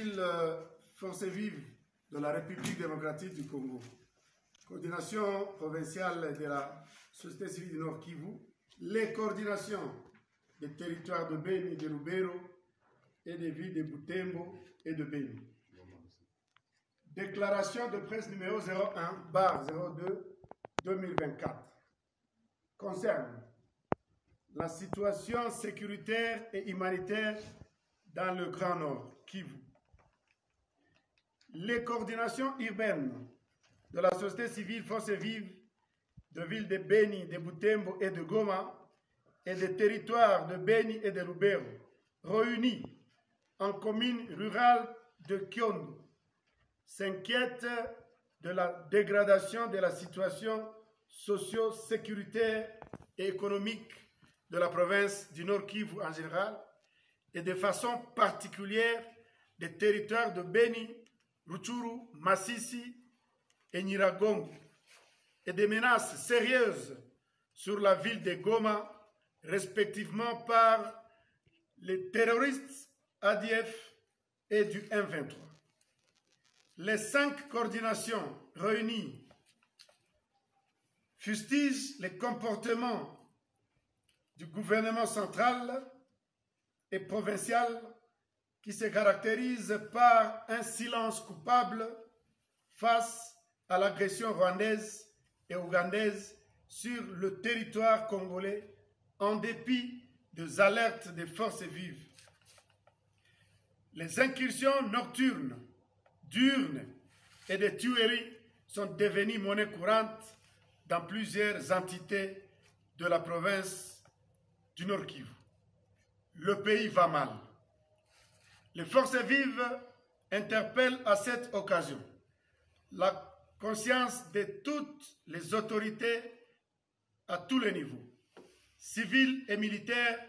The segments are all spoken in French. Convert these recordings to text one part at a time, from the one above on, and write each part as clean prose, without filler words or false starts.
civile Forces vives de la République démocratique du Congo, coordination provinciale de la société civile du Nord Kivu, les coordinations des territoires de Beni, de Lubero et des villes de Butembo et de Beni. Déclaration de presse numéro 01/02/2024 concerne la situation sécuritaire et humanitaire dans le Grand Nord, Kivu. Les coordinations urbaines de la société civile Forces vives de villes de Beni, de Butembo et de Goma et des territoires de Beni et de Lubero, réunis en commune rurale de Kyondo, s'inquiètent de la dégradation de la situation socio-sécuritaire et économique de la province du Nord Kivu en général et de façon particulière des territoires de Beni, Rutshuru, Masisi et Nyiragongo, et des menaces sérieuses sur la ville de Goma, respectivement par les terroristes ADF et du M23. Les 5 coordinations réunies fustigent les comportements du gouvernement central et provincial qui se caractérise par un silence coupable face à l'agression rwandaise et ougandaise sur le territoire congolais en dépit des alertes des forces vives. Les incursions nocturnes, diurnes et des tueries sont devenues monnaie courante dans plusieurs entités de la province du Nord Kivu. Le pays va mal. Les forces vives interpellent à cette occasion la conscience de toutes les autorités à tous les niveaux, civils et militaires,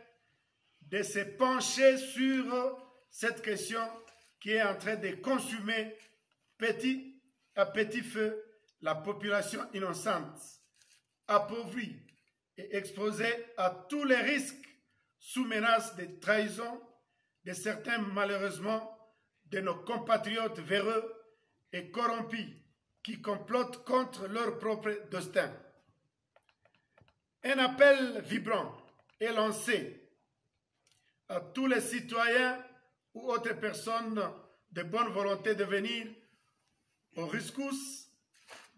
de se pencher sur cette question qui est en train de consumer petit à petit feu la population innocente, appauvrie et exposée à tous les risques sous menace de trahison de certains, malheureusement, de nos compatriotes véreux et corrompus qui complotent contre leur propre destin. Un appel vibrant est lancé à tous les citoyens ou autres personnes de bonne volonté de venir au rescousse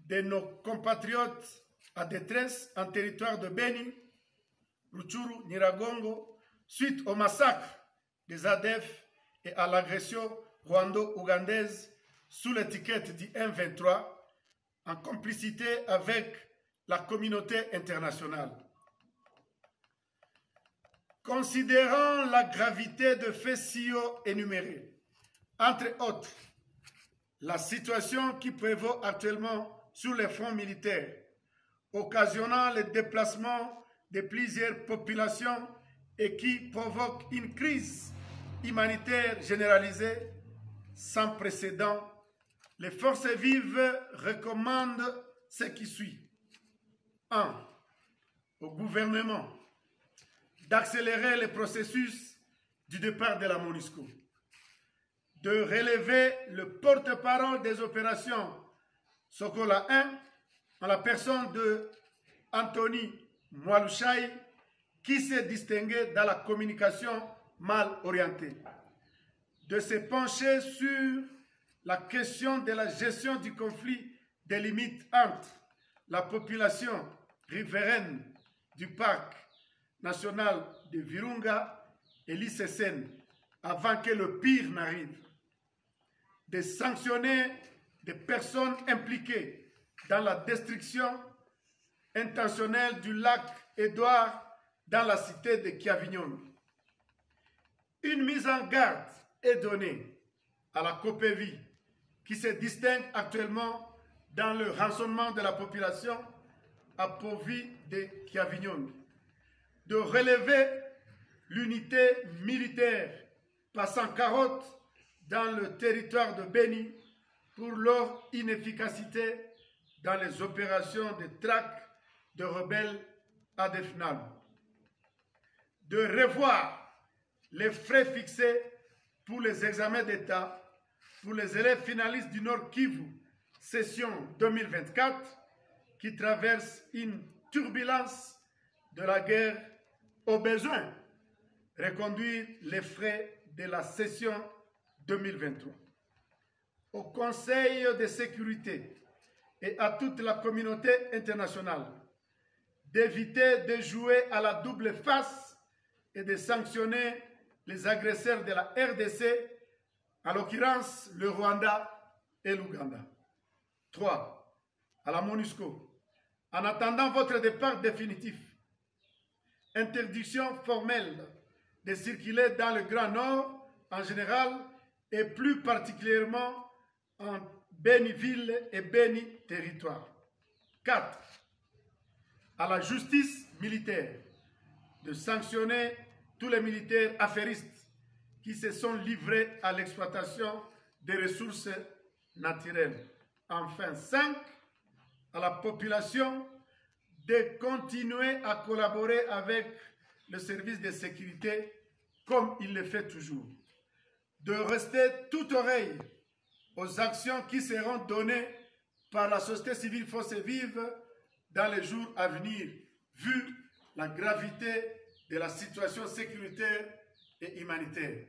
de nos compatriotes à détresse en territoire de Beni, Rutshuru, Nyiragongo, suite au massacre des ADF et à l'agression rwando-ougandaise sous l'étiquette du M23 en complicité avec la communauté internationale. Considérant la gravité de faits si haut énumérés, entre autres, la situation qui prévaut actuellement sur les fronts militaires, occasionnant le déplacement de plusieurs populations et qui provoque une crise humanitaire généralisée sans précédent, les forces vives recommandent ce qui suit. 1. Au gouvernement d'accélérer le processus du départ de la MONUSCO, de relever le porte-parole des opérations Sokola 1 en la personne de Anthony Mwalushai, qui s'est distingué dans la communication mal orientée, de se pencher sur la question de la gestion du conflit des limites entre la population riveraine du parc national de Virunga et l'ICCN avant que le pire n'arrive, de sanctionner des personnes impliquées dans la destruction intentionnelle du lac Édouard dans la cité de Kiavignon. Une mise en garde est donnée à la COPEVI qui se distingue actuellement dans le rançonnement de la population appauvrie de Kiavignon, de relever l'unité militaire passant carotte dans le territoire de Beni pour leur inefficacité dans les opérations de traque de rebelles ADF-NAM, de revoir les frais fixés pour les examens d'État pour les élèves finalistes du Nord Kivu, session 2024, qui traversent une turbulence de la guerre, au besoin reconduire les frais de la session 2023. Au Conseil de sécurité et à toute la communauté internationale d'éviter de jouer à la double face et de sanctionner les agresseurs de la RDC, en l'occurrence le Rwanda et l'Ouganda. 3. À la MONUSCO, en attendant votre départ définitif, interdiction formelle de circuler dans le Grand Nord en général et plus particulièrement en Béni-Ville et Béni-Territoire. 4. À la justice militaire de sanctionner tous les militaires affairistes qui se sont livrés à l'exploitation des ressources naturelles. Enfin, 5. À la population de continuer à collaborer avec le service de sécurité comme il le fait toujours. De rester toute oreille aux actions qui seront données par la société civile Force Vive dans les jours à venir, vu la gravité de la situation sécuritaire et humanitaire.